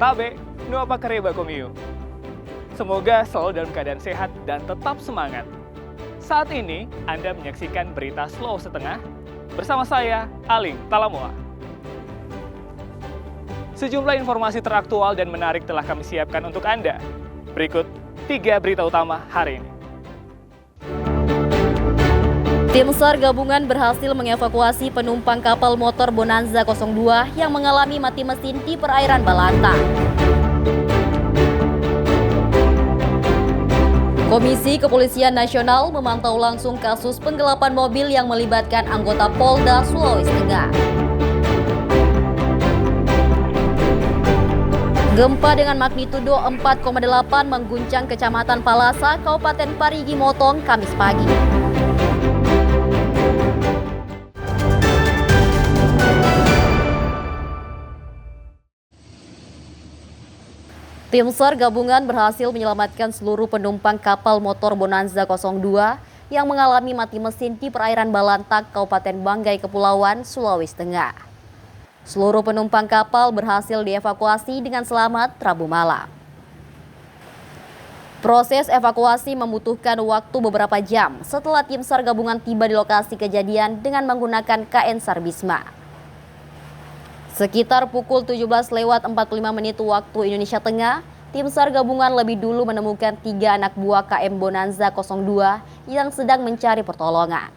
Tabe, no apa kareba komiu. Semoga selalu dalam keadaan sehat dan tetap semangat. Saat ini, Anda menyaksikan berita Sulawesi Tengah bersama saya, Aling Talamoa. Sejumlah informasi teraktual dan menarik telah kami siapkan untuk Anda. Berikut 3 berita utama hari ini. Tim SAR gabungan berhasil mengevakuasi penumpang kapal motor Bonanza 02 yang mengalami mati mesin di perairan Balanta. Komisi Kepolisian Nasional memantau langsung kasus penggelapan mobil yang melibatkan anggota Polda Sulawesi Tengah. Gempa dengan magnitudo 4,8 mengguncang Kecamatan Palasa, Kabupaten Parigi Motong, Kamis pagi. Tim SAR gabungan berhasil menyelamatkan seluruh penumpang kapal motor Bonanza 02 yang mengalami mati mesin di perairan Balantak, Kabupaten Banggai Kepulauan, Sulawesi Tengah. Seluruh penumpang kapal berhasil dievakuasi dengan selamat Rabu malam. Proses evakuasi membutuhkan waktu beberapa jam setelah tim SAR gabungan tiba di lokasi kejadian dengan menggunakan KN SAR Bisma. Sekitar pukul 17:45 waktu Indonesia Tengah, tim SAR gabungan lebih dulu menemukan 3 anak buah KM Bonanza 02 yang sedang mencari pertolongan.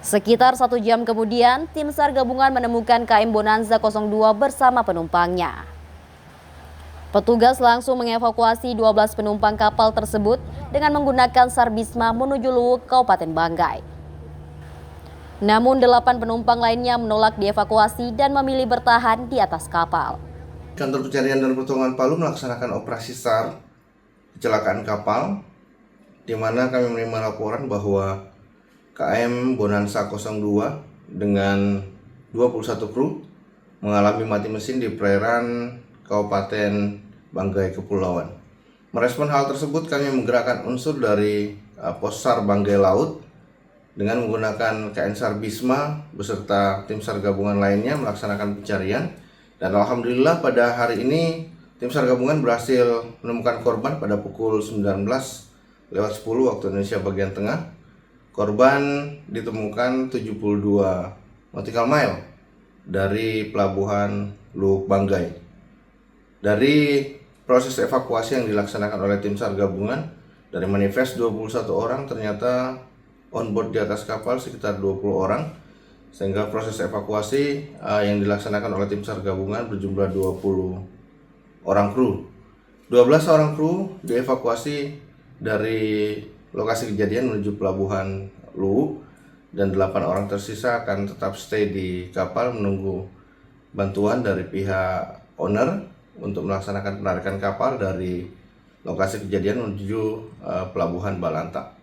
Sekitar 1 jam kemudian, tim SAR gabungan menemukan KM Bonanza 02 bersama penumpangnya. Petugas langsung mengevakuasi 12 penumpang kapal tersebut dengan menggunakan SAR Bisma menuju Luwuk, Kabupaten Banggai. Namun 8 penumpang lainnya menolak dievakuasi dan memilih bertahan di atas kapal. Kantor Pencarian dan Pertolongan Palu melaksanakan operasi SAR kecelakaan kapal, di mana kami menerima laporan bahwa KM Bonanza 02 dengan 21 kru mengalami mati mesin di perairan Kabupaten Banggai Kepulauan. Merespon hal tersebut, kami menggerakkan unsur dari Pos SAR Banggai Laut dengan menggunakan KN SAR Bisma beserta tim SAR gabungan lainnya melaksanakan pencarian, dan alhamdulillah pada hari ini tim SAR gabungan berhasil menemukan korban pada pukul 19:10 waktu Indonesia bagian tengah. Korban ditemukan 72 nautical mile dari pelabuhan Luwuk Banggai. Dari proses evakuasi yang dilaksanakan oleh tim SAR gabungan, dari manifest 21 orang ternyata on-board di atas kapal sekitar 20 orang, sehingga proses evakuasi yang dilaksanakan oleh tim SAR gabungan berjumlah 20 orang kru. 12 orang kru dievakuasi dari lokasi kejadian menuju pelabuhan Luwuk, dan 8 orang tersisa akan tetap stay di kapal menunggu bantuan dari pihak owner untuk melaksanakan penarikan kapal dari lokasi kejadian menuju pelabuhan Balantak.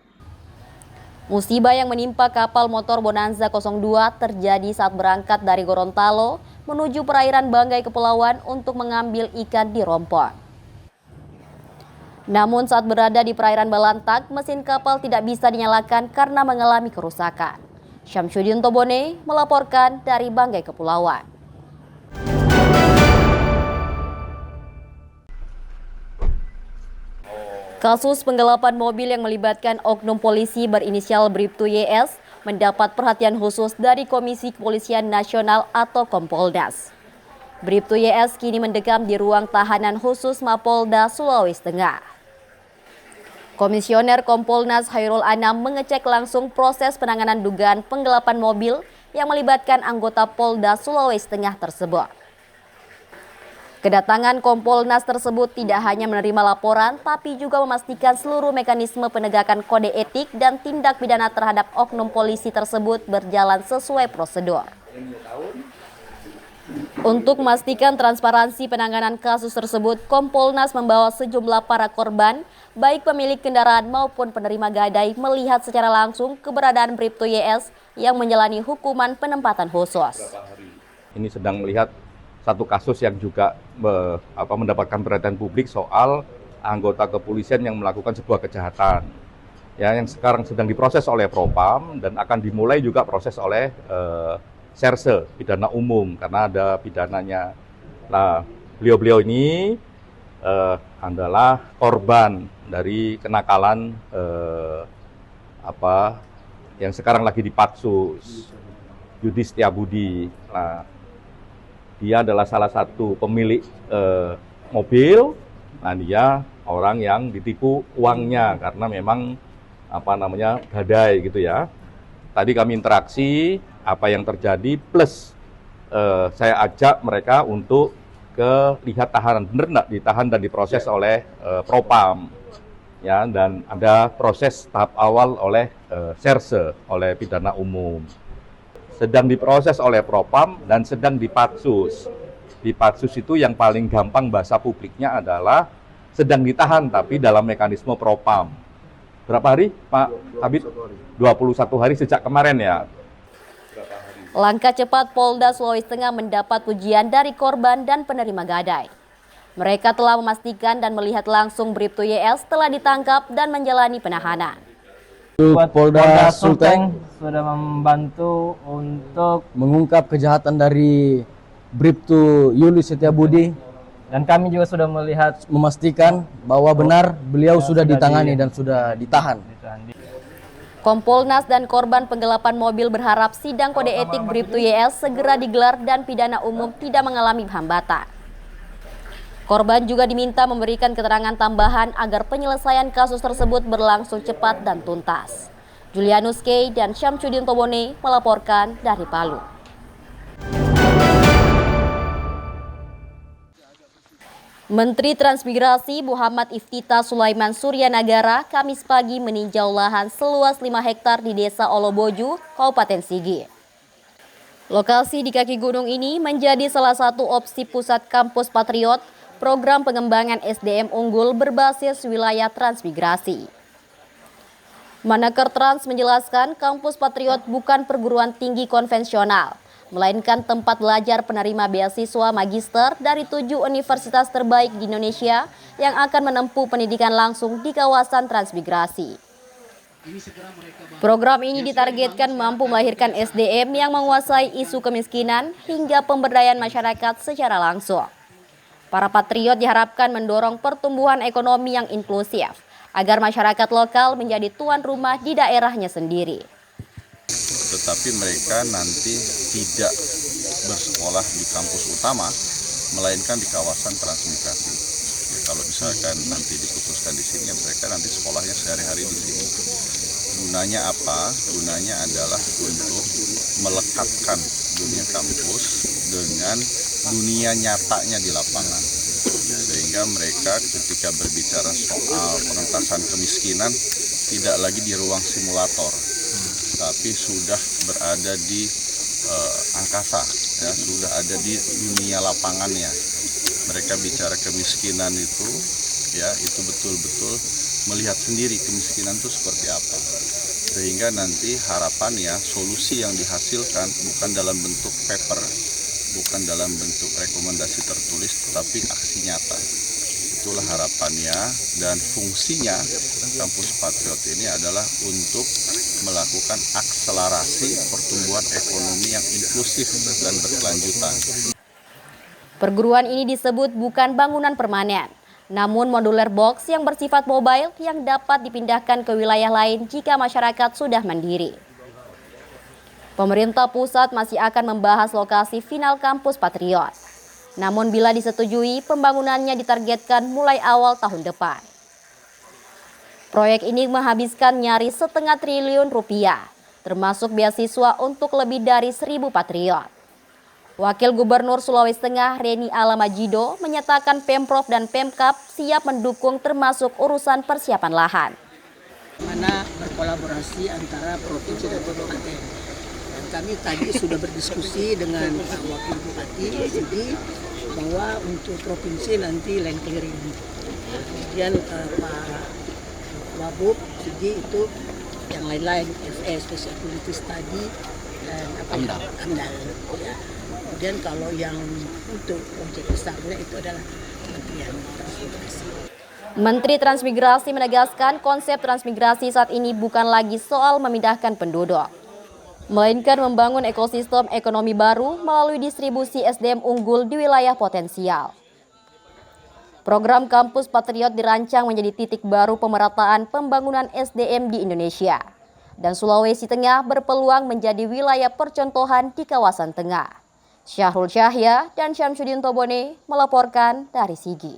Musibah yang menimpa kapal motor Bonanza 02 terjadi saat berangkat dari Gorontalo menuju perairan Banggai Kepulauan untuk mengambil ikan di Rompon. Namun saat berada di perairan Balantak, mesin kapal tidak bisa dinyalakan karena mengalami kerusakan. Syamsuddin Tobone melaporkan dari Banggai Kepulauan. Kasus penggelapan mobil yang melibatkan oknum polisi berinisial Bribtu YS mendapat perhatian khusus dari Komisi Kepolisian Nasional atau Kompolnas. Bribtu YS kini mendekam di ruang tahanan khusus Mapolda Sulawesi Tengah. Komisioner Kompolnas Hairul Anam mengecek langsung proses penanganan dugaan penggelapan mobil yang melibatkan anggota Polda Sulawesi Tengah tersebut. Kedatangan Kompolnas tersebut tidak hanya menerima laporan, tapi juga memastikan seluruh mekanisme penegakan kode etik dan tindak pidana terhadap oknum polisi tersebut berjalan sesuai prosedur. Untuk memastikan transparansi penanganan kasus tersebut, Kompolnas membawa sejumlah para korban, baik pemilik kendaraan maupun penerima gadai, melihat secara langsung keberadaan Bribtu YS yang menjalani hukuman penempatan khusus. Ini sedang melihat satu kasus yang juga mendapatkan perhatian publik soal anggota kepolisian yang melakukan sebuah kejahatan, ya, yang sekarang sedang diproses oleh Propam dan akan dimulai juga proses oleh Serse pidana umum karena ada pidananya. Nah, beliau-beliau ini adalah korban dari kenakalan yang sekarang lagi dipatsus, Yudi Setiabudi. Nah, dia adalah salah satu pemilik mobil. Nah, dia orang yang ditipu uangnya karena memang gadai gitu ya. Tadi kami interaksi apa yang terjadi plus saya ajak mereka untuk lihat tahanan, benar nggak ditahan dan diproses oleh Propam. Ya, dan ada proses tahap awal oleh serse, oleh pidana umum. Sedang diproses oleh Propam dan sedang dipatsus. Dipatsus itu yang paling gampang bahasa publiknya adalah sedang ditahan tapi dalam mekanisme Propam. Berapa hari, Pak Kabid? 21 hari sejak kemarin ya. Langkah cepat Polda Sulawesi Tengah mendapat pujian dari korban dan penerima gadai. Mereka telah memastikan dan melihat langsung Bribtu YS telah ditangkap dan menjalani penahanan. Polda Sulteng sudah membantu untuk mengungkap kejahatan dari Bribtu Yuli Setiabudi, dan kami juga sudah melihat memastikan bahwa benar beliau sudah ditangani dan sudah ditahan. Kompolnas dan korban penggelapan mobil berharap sidang kode etik Bribtu YS segera digelar dan pidana umum tidak mengalami hambatan. Korban juga diminta memberikan keterangan tambahan agar penyelesaian kasus tersebut berlangsung cepat dan tuntas. Julianus K. dan Syamsuddin Tobone melaporkan dari Palu. Menteri Transmigrasi Muhammad Iftita Sulaiman Suryanagara Kamis pagi meninjau lahan seluas 5 hektar di Desa Oloboju, Kabupaten Sigi. Lokasi di kaki gunung ini menjadi salah satu opsi pusat kampus Patriot, program pengembangan SDM unggul berbasis wilayah transmigrasi. Manaker Trans menjelaskan kampus Patriot bukan perguruan tinggi konvensional, melainkan tempat belajar penerima beasiswa magister dari 7 universitas terbaik di Indonesia yang akan menempuh pendidikan langsung di kawasan transmigrasi. Program ini ditargetkan mampu melahirkan SDM yang menguasai isu kemiskinan hingga pemberdayaan masyarakat secara langsung. Para patriot diharapkan mendorong pertumbuhan ekonomi yang inklusif agar masyarakat lokal menjadi tuan rumah di daerahnya sendiri. Tetapi mereka nanti tidak bersekolah di kampus utama, melainkan di kawasan transmigrasi. Ya, kalau misalkan nanti diputuskan di sini, ya mereka nanti sekolahnya sehari-hari di sini. Gunanya apa? Gunanya adalah untuk melekatkan dunia kampus dengan dunia nyatanya di lapangan. Sehingga mereka ketika berbicara soal pengentasan kemiskinan tidak lagi di ruang simulator, tapi sudah berada di angkasa, ya, sudah ada di dunia lapangannya. Mereka bicara kemiskinan itu, ya, itu betul-betul melihat sendiri kemiskinan itu seperti apa. Sehingga nanti harapannya solusi yang dihasilkan bukan dalam bentuk paper, bukan dalam bentuk rekomendasi tertulis, tetapi aksi nyata. Itulah harapannya, dan fungsinya Kampus Patriot ini adalah untuk melakukan akselerasi pertumbuhan ekonomi yang inklusif dan berkelanjutan. Perguruan ini disebut bukan bangunan permanen, namun modular box yang bersifat mobile yang dapat dipindahkan ke wilayah lain jika masyarakat sudah mandiri. Pemerintah pusat masih akan membahas lokasi final kampus Patriot. Namun bila disetujui, pembangunannya ditargetkan mulai awal tahun depan. Proyek ini menghabiskan nyaris setengah triliun rupiah, termasuk beasiswa untuk lebih dari 1.000 patriot. Wakil Gubernur Sulawesi Tengah Reni Alamajido menyatakan Pemprov dan Pemkap siap mendukung termasuk urusan persiapan lahan. Mana berkolaborasi antara provinsi dan kabupaten. Dan kami tadi sudah berdiskusi dengan Pak Wakil Bupati Sigi bahwa untuk provinsi nanti land clearing. Kemudian Pak Wabub Sigi itu yang lain-lain, Special Study dan Amdal. Ya. Kemudian kalau yang untuk proyek besarnya itu adalah Kementerian Transmigrasi. Menteri Transmigrasi menegaskan konsep transmigrasi saat ini bukan lagi soal memindahkan penduduk, melainkan membangun ekosistem ekonomi baru melalui distribusi SDM unggul di wilayah potensial. Program Kampus Patriot dirancang menjadi titik baru pemerataan pembangunan SDM di Indonesia. Dan Sulawesi Tengah berpeluang menjadi wilayah percontohan di kawasan tengah. Syahrul Syahya dan Syamsuddin Tobone melaporkan dari Sigi.